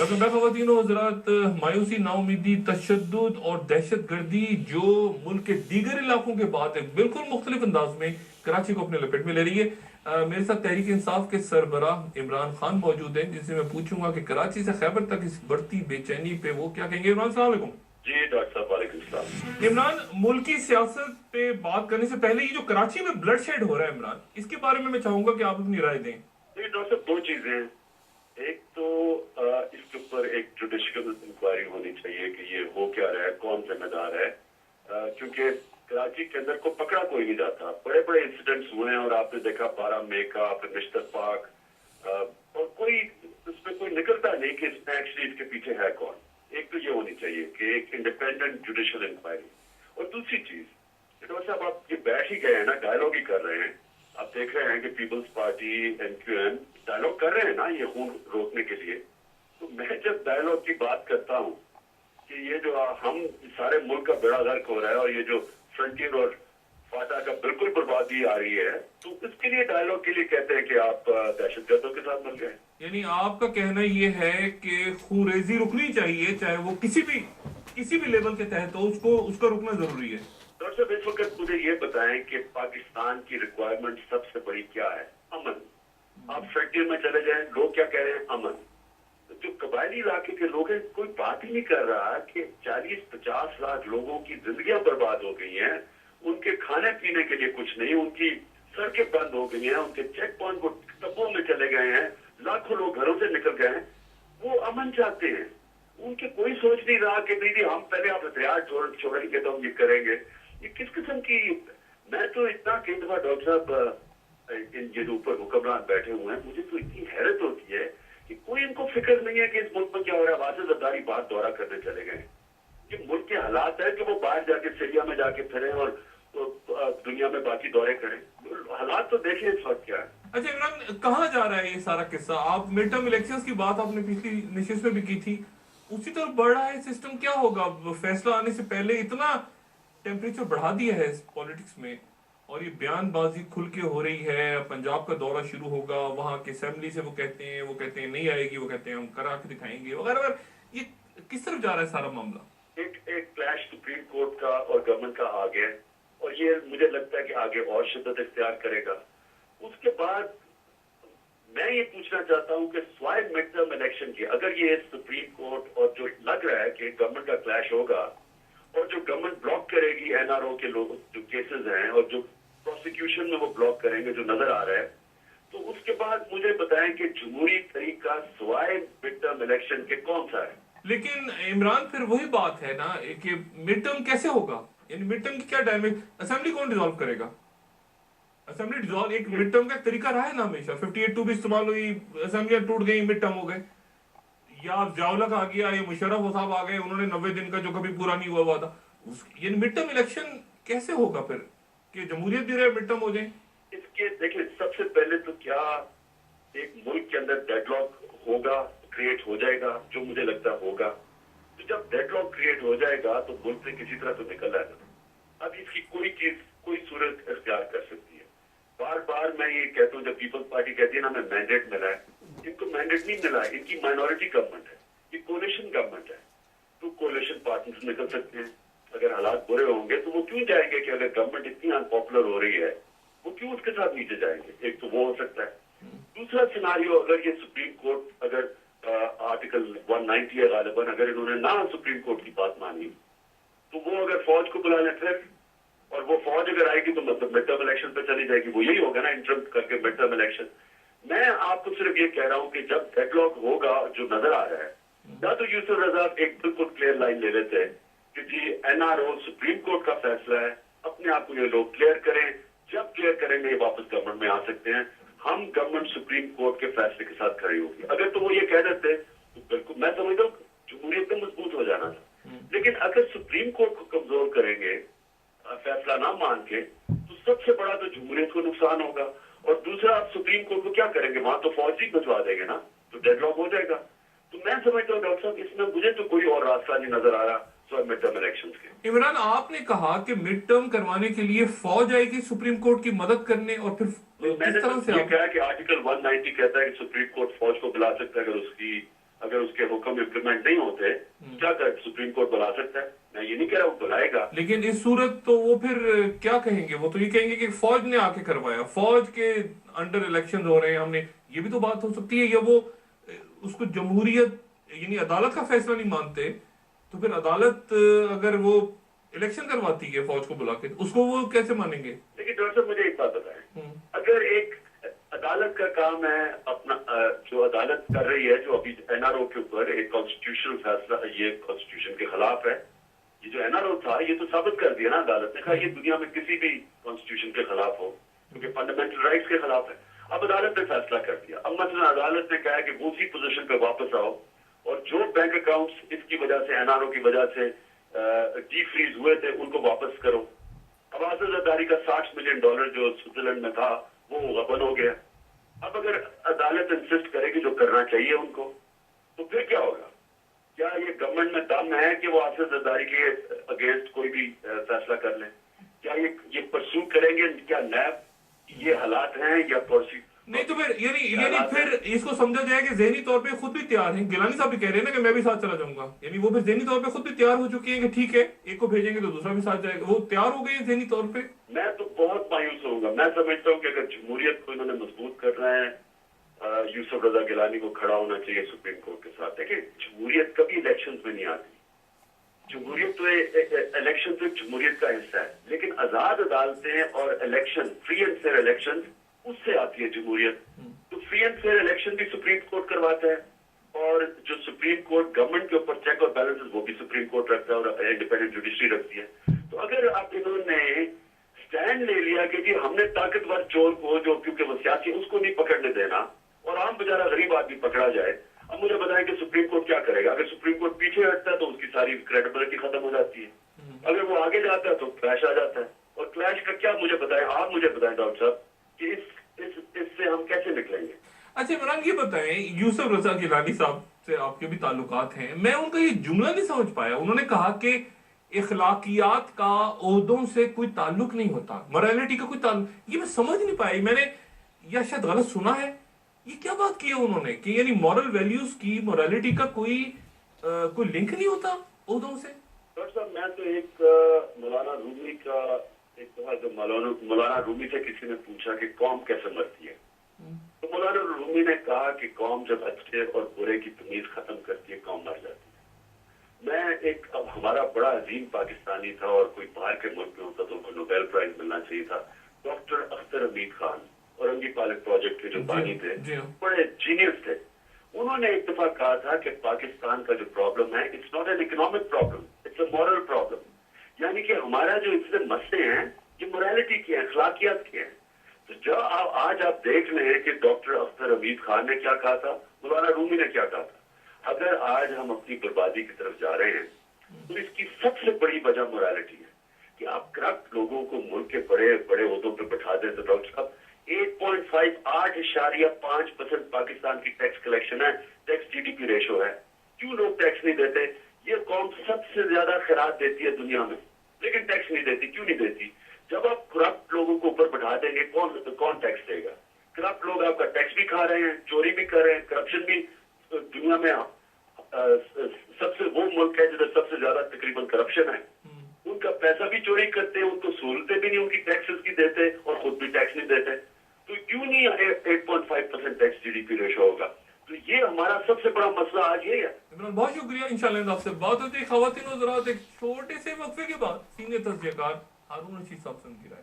ख़वातीन व हज़रात, मायूसी, नाउमीदी, तशद्दुद और दहशत गर्दी जो मुल्क के दीगर इलाकों के बाद एक बिल्कुल मुख्तलिफ अंदाज में कराची को अपने लपेट में ले रही है। मेरे साथ तहरीक इंसाफ के सरबराह इमरान खान मौजूद हैं, जिनसे मैं पूछूंगा कि कराची से खैबर तक इस बढ़ती बेचैनी पे वो क्या कहेंगे। इमरान, अस्सलाम वालेकुम। जी डॉक्टर साहब, वालेकुम सलाम। इमरान, मुल्की सियासत पे बात करने से पहले ये जो कराची में ब्लड शेड हो रहा है इमरान, इसके बारे में मैं चाहूंगा कि आप अपनी राय दें। देखिए डॉक्टर साहब, दो चीजें हैं। एक तो इसके ऊपर एक जुडिशियल इंक्वायरी होनी चाहिए कि ये हो क्या रहा है, कौन जिम्मेदार है, क्योंकि कराची के अंदर को पकड़ा कोई नहीं जाता। बड़े बड़े इंसिडेंट्स हुए हैं और आपने देखा 12 मई का, फिर मिस्टर पार्क, और कोई इसमें कोई निकलता नहीं कि इसमें एक्चुअली इसके पीछे है कौन। एक तो ये होनी चाहिए कि एक इंडिपेंडेंट जुडिशियल इंक्वायरी। और दूसरी चीज, डॉक्टर साहब आप ये बैठ ही गए हैं ना, डायलॉग ही कर रहे हैं। आप देख रहे हैं कि पीपल्स पार्टी, एनक्यूएम डायलॉग कर रहे हैं ना ये खून रोकने के लिए। तो मैं जब डायलॉग की बात करता हूँ कि ये जो हम सारे मुल्क का बेड़ा गर्क हो रहा है और ये जो फ्रंटियर और फाटा का बिल्कुल बर्बादी आ रही है, तो इसके लिए डायलॉग के लिए कहते हैं कि आप दहशतगर्दों के साथ मिल गए। यानी आपका कहना ये है कि खूरेजी रुकनी चाहिए, चाहे वो किसी भी लेवल के तहत हो, उसका रुकना जरूरी है। डॉक्टर साहब, इस वक्त मुझे ये बताएं कि पाकिस्तान की रिक्वायरमेंट सबसे बड़ी क्या है? अमन। आप फ्रंटियर में चले जाएं, लोग क्या कह रहे हैं? अमन। जो कबायली इलाके के लोग हैं, कोई बात ही नहीं कर रहा कि 40-50 लाख लोगों की जिंदगियां बर्बाद हो गई हैं, उनके खाने पीने के लिए कुछ नहीं, उनकी सड़कें बंद हो गई हैं, उनके चेक पॉइंट को टप्पों में चले गए हैं, लाखों लोग घरों से निकल गए हैं। वो अमन चाहते हैं। उनके कोई सोच नहीं रहा कि दीदी हम पहले आप हथियार छोड़ेंगे तो हम ये करेंगे। ये किस किस्म की, मैं तो इतना कई दफा डॉक्टर साहब इन जिन ऊपर हुक्मरान बैठे हुए हैं, मुझे तो इतनी हैरत होती है कि कोई इनको फिक्र नहीं है कि इस मुल्क में क्या हो रहा है। वासिफ जरदारी बात दौरा करने चले गए। ये मुल्क के हालात है कि वो बाहर जाके सीरिया में जाके फिरे और दुनिया में बाकी दौरे करें। हालात तो देखें इस वक्त क्या है। अच्छा इमरान, कहाँ जा रहा है ये सारा किस्सा? आप मिड टर्म इलेक्शंस की बात आपने पिछली निशिस्त में भी की थी, उसी तरफ बढ़ रहा है सिस्टम। क्या होगा? फैसला आने से पहले इतना टेम्परेचर बढ़ा दिया है इस पॉलिटिक्स में, और ये बयानबाजी खुल के हो रही है। पंजाब का दौरा शुरू होगा, वहां के असेंबली से वो कहते हैं नहीं आएगी, वो कहते हैं हम करा के दिखाएंगे वगैरह वगैरह। ये किस तरफ जा रहा है सारा मामला? एक क्लैश सुप्रीम कोर्ट का और गवर्नमेंट का आ गया, और ये मुझे लगता है कि आगे और शिद्दत इख्तियार करेगा। उसके बाद मैं ये पूछना चाहता हूँ कि स्वाय मिड टर्म इलेक्शन की, अगर ये सुप्रीम कोर्ट और जो लग रहा है कि गवर्नमेंट का क्लैश होगा और जो गवर्नमेंट ब्लॉक करेगी एनआरओ के लोग जो केसेस हैं और जो प्रोसिक्यूशन में वो ब्लॉक करेंगे जो नजर आ रहा है, तो उसके बाद मुझे बताएं कि जमहूरी तरीका स्वाय मिड टर्म इलेक्शन के कौन सा है? लेकिन इमरान, फिर वही बात है ना कि मिड टर्म कैसे होगा? यानी मिड टर्म की क्या डायनेमिक? असेंबली कौन डिसॉल्व करेगा? असेंबली डिसॉल्व एक मिड टर्म का तरीका रहा है ना हमेशा। 58 भी इस्तेमाल हुई, असेंबलियां टूट गई, मिड टर्म हो गए। या जावलक आ गया, या मुशर्रफ साहब आ गए, उन्होंने 90 दिन का जो कभी पूरा नहीं हुआ था। यानी मिड टर्म इलेक्शन कैसे होगा फिर कि जमहूरियत भी रहे, मिड टर्म हो जाए? इसके देखिए, सबसे पहले तो क्या एक मुल्क के अंदर डेडलॉक होगा, क्रिएट हो जाएगा, जो मुझे लगता होगा। तो जब डेडलॉक क्रिएट हो जाएगा तो मुल्क से किसी तरह तो निकल आएगा। अब इसकी कोई चीज, कोई सूरत इख्तियार कर सकती है। बार बार मैं ये कहता हूँ, जब पीपल्स पार्टी कहती है ना हमें मैंडेट मिला है, इनको मैंडेट नहीं मिला है। इनकी माइनॉरिटी गवर्नमेंट है, ये कोलिशन गवर्नमेंट है। तो कोलिशन पार्टनर्स निकल सकते हैं। अगर हालात बुरे होंगे तो वो क्यों जाएंगे कि अगर गवर्नमेंट इतनी अनपॉपुलर हो रही है, वो क्यों उसके साथ नीचे जाएंगे? एक तो वो हो सकता है। दूसरा सिनारियो, अगर ये सुप्रीम कोर्ट अगर आर्टिकल 190 है गालिबन, अगर इन्होंने ना सुप्रीम कोर्ट की बात मानी, तो वो अगर फौज को बुला लें फिर, और वो फौज अगर आएगी तो मतलब मिड टर्म इलेक्शन पे चली जाएगी। वो यही होगा ना, इंटरम करके मिड टर्म इलेक्शन। मैं आपको सिर्फ ये कह रहा हूँ कि जब डेडलॉक होगा जो नजर आ रहा है, या तो यूसुफ रजा एक बिल्कुल क्लियर लाइन ले लेते हैं कि जी एनआरओ सुप्रीम कोर्ट का फैसला है, अपने आप को ये लोग क्लियर करें। जब क्लियर करेंगे ये वापस गवर्नमेंट में आ सकते हैं, हम गवर्नमेंट सुप्रीम कोर्ट के फैसले के साथ खड़ी होगी। अगर तो वो ये कह देते तो बिल्कुल मैं समझता हूँ जमहूरियत में मजबूत हो जाना था। लेकिन अगर सुप्रीम कोर्ट को कमजोर करेंगे, फैसला ना मान के, तो सबसे बड़ा तो जमहूरियत को नुकसान होगा। और दूसरा, आप सुप्रीम कोर्ट को क्या करेंगे? वहां तो फौज ही भिजवा देंगे ना, तो डेडलॉक हो जाएगा। तो मैं समझता हूँ डॉक्टर साहब, इसमें मुझे तो कोई और रास्ता नहीं नजर आ रहा मिड टर्म इलेक्शन के। इमरान, आपने कहा कि मिड टर्म करवाने के लिए फौज आएगी सुप्रीम कोर्ट की मदद करने, और फिर मैंने तो ये कहा कि आर्टिकल 190 कहता है कि सुप्रीम कोर्ट फौज को बुला सकता है अगर उसकी अगर उसके हुक्म इम्प्लीमेंट नहीं होते क्या कर सुप्रीम कोर्ट बुला सकता है? मैं ये नहीं कह रहा हूँ बुलाएगा। लेकिन इस सूरत तो वो फिर क्या कहेंगे? वो तो ये कहेंगे कि फौज ने आके करवाया, फौज के अंडर इलेक्शन हो रहे हैं, हमने, ये भी तो बात हो सकती है। या वो उसको जमहूरियत यानी अदालत का फैसला नहीं मानते, तो फिर अदालत अगर वो इलेक्शन करवाती है फौज को बुला के, तो उसको वो कैसे मानेंगे? लेकिन डॉक्टर साहब मुझे एक बात बताएं, अगर एक अदालत का काम है अपना जो अदालत कर रही है, जो अभी एनआरओ के ऊपर एक कॉन्स्टिट्यूशनल फैसला, ये कॉन्स्टिट्यूशन के खिलाफ है, ये जो एनआरओ था ये तो साबित कर दिया ना अदालत ने, कहा ये दुनिया में किसी भी कॉन्स्टिट्यूशन के खिलाफ हो, क्योंकि फंडामेंटल राइट्स के खिलाफ है। अब अदालत ने फैसला कर दिया, अब मतलब अदालत ने कहा कि वो उसी पोजीशन पे वापस आओ, और जो बैंक अकाउंट्स इसकी वजह से, एनआरओ की वजह से डीफ्रीज हुए थे, उनको वापस करो। अब आसिफ जरदारी का $60 मिलियन जो स्विट्जरलैंड में था वो गबन हो गया। अब अगर अदालत इंसिस्ट करेगी जो करना चाहिए उनको, तो फिर क्या होगा? क्या ये गवर्नमेंट में दम है कि वो आसिफ जरदारी के अगेंस्ट कोई भी फैसला कर ले? क्या ये परसू करेंगे? क्या नैब ये हालात हैं या पॉलिसी? नहीं तो फिर यानी फिर इसको समझा जाए कि ज़हनी तौर पे खुद भी तैयार हैं। गिलानी साहब भी कह रहे हैं ना कि मैं भी साथ चला जाऊंगा, यानी वो फिर ज़हनी तौर पे खुद भी तैयार हो चुकी हैं कि ठीक है एक को भेजेंगे तो दूसरा भी साथ जाएगा, वो तैयार हो गए हैं ज़हनी तौर पे। मैं तो बहुत मायूस होऊंगा। मैं समझता हूँ कि अगर जमहूरियत को इन्होंने मजबूत करना है, यूसुफ रजा गिलानी को खड़ा होना चाहिए सुप्रीम कोर्ट के साथ। देखिए जमहूरियत कभी इलेक्शन में नहीं आती, जमहूरियत तो इलेक्शन तो जमहूरियत का हिस्सा है, लेकिन आजाद अदालतें और election, free and fair election, उससे आती है जमहूरियत। तो फ्री एंड फेयर इलेक्शन भी सुप्रीम कोर्ट करवाता है, और जो सुप्रीम कोर्ट गवर्नमेंट के ऊपर चेक और बैलेंसेस वो भी सुप्रीम कोर्ट रखता है, और इंडिपेंडेंट जुडिशरी रखती है। तो अगर आप इन्होंने स्टैंड ले लिया कि जी हमने ताकतवर चोर को, जो क्योंकि वो सियासी, उसको नहीं पकड़ने देना और आम बेचारा गरीब आदमी पकड़ा जाए, अब मुझे बताएं कि सुप्रीम कोर्ट क्या करेगा? अगर सुप्रीम कोर्ट पीछे हटता है तो उसकी सारी क्रेडिबिलिटी खत्म हो जाती है, अगर वो आगे जाता है तो क्लैश आ जाता है। और क्लैश का क्या मुझे बताएं, आप मुझे बताएं डॉक्टर साहब कि इससे हम कैसे निकलेंगे? अच्छा इमरान ये बताएं, यूसुफ रजा गिलानी साहब से आपके भी ताल्लुकात हैं, मैं उनका ये जुमला नहीं समझ पाया। उन्होंने कहा कि इखलाकियात का ओहदों से कोई ताल्लुक नहीं होता, मोरालिटी का कोई ताल्लुक, ये मैं समझ नहीं पाई। मैंने या शायद गलत सुना है, ये क्या बात की है उन्होंने कि यानी मॉरल वैल्यूज की, मोरालिटी का कोई लिंक नहीं होता ओहदों से? डॉक्टर साहब मैं तो एक मौलाना रूमी का एक दफा जब मौलाना रूमी से किसी ने पूछा कि कौम कैसे मरती है, तो मौलाना रूमी ने कहा कि कौम जब अच्छे और बुरे की तमीज खत्म करती है, कौम मर जाती है। मैं एक, अब हमारा बड़ा अजीम पाकिस्तानी था और कोई बाहर के मुल्क में होता तो उनको नोबेल प्राइज मिलना चाहिए था, डॉक्टर अख्तर हमीद खान, औरंगी पालक प्रोजेक्ट के जो बानी थे, बड़े जीनियस थे। उन्होंने एक दफा कहा था कि पाकिस्तान का जो प्रॉब्लम है, it's not an economic problem, it's a moral problem. यानी कि हमारा जो इससे मसले हैं ये मोरालिटी के हैं, अखलाकियात के हैं। तो जब आज आप देख लें कि डॉक्टर अख्तर हमीद खान ने क्या कहा था, मौलाना रूमी ने क्या कहा था, अगर आज हम अपनी बर्बादी की तरफ जा रहे हैं तो इसकी सबसे बड़ी वजह मोरालिटी है कि आप करप्ट लोगों को मुल्क के बड़े बड़े ओहदों पर बैठा दें। तो डॉक्टर साहब 8.58% पाकिस्तान की टैक्स कलेक्शन है, टैक्स जीडीपी रेशो है। क्यों लोग टैक्स नहीं देते? ये कौम सबसे ज्यादा खैरात देती है दुनिया में, लेकिन टैक्स नहीं देती। क्यों नहीं देती? जब आप करप्ट लोगों को ऊपर बैठा देंगे, कौन टैक्स देगा? करप्ट लोग आपका टैक्स भी खा रहे हैं, चोरी भी कर रहे हैं, करप्शन भी दुनिया में सबसे, वो मुल्क है जिधर सबसे ज्यादा तकरीबन करप्शन है। उनका पैसा भी चोरी करते हैं, उनको सहूलतें भी नहीं उनकी टैक्सेस की देते, और खुद भी टैक्स नहीं देते। तो क्यों नहीं 8.5% टैक्स जीडीपी रेशो होगा? तो ये हमारा सबसे बड़ा मसला आज ये है। इमरान बहुत शुक्रिया, इंशाल्लाह आपसे बात होती है। ख़वातीन और हज़रात, एक छोटे से वक्फे के बाद सीनियर तजज़ियाकार हारून रशीद साहब से उनकी राय।